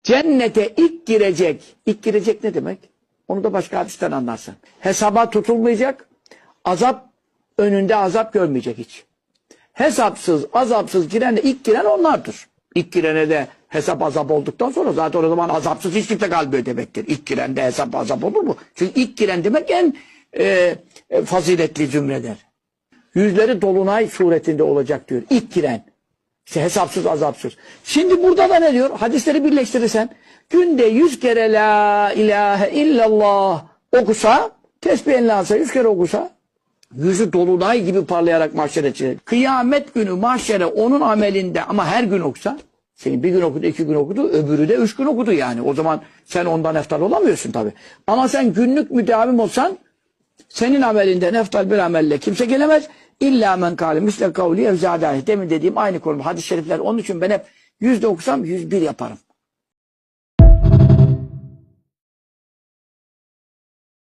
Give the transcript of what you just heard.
Cennete ilk girecek. İlk girecek ne demek? Onu da başka hadisten anlarsın. Hesaba tutulmayacak. Azap önünde azap görmeyecek hiç. Hesapsız, azapsız ilk giren onlardır. İlk girene de hesap azap olduktan sonra zaten o zaman azapsız hiç kimse kalmıyor demektir. İlk girende hesap azap olur mu? Çünkü ilk giren demek en faziletli zümredir. Yüzleri dolunay suretinde olacak diyor. İlk giren. İşte hesapsız azapsız. Şimdi burada da ne diyor? Hadisleri birleştirirsen günde 100 kere la ilahe illallah okusa, tesbih eline alsa 100 kere okusa, yüzü dolunay gibi parlayarak mahşere çıkacak. Kıyamet günü mahşere onun amelinde ama her gün okusa, senin bir gün okudu, 2 gün okudu, öbürü de 3 gün okudu yani. O zaman sen ondan eftal olamıyorsun tabii. Ama sen günlük müdavim olsan, senin amelinden eftal bir amelle kimse gelemez. İlla men kâle misle kavli evzâdâhi. Demin dediğim aynı konu. Hadis-i şerifler. Onun için ben hep 100'de okusam 101 yaparım.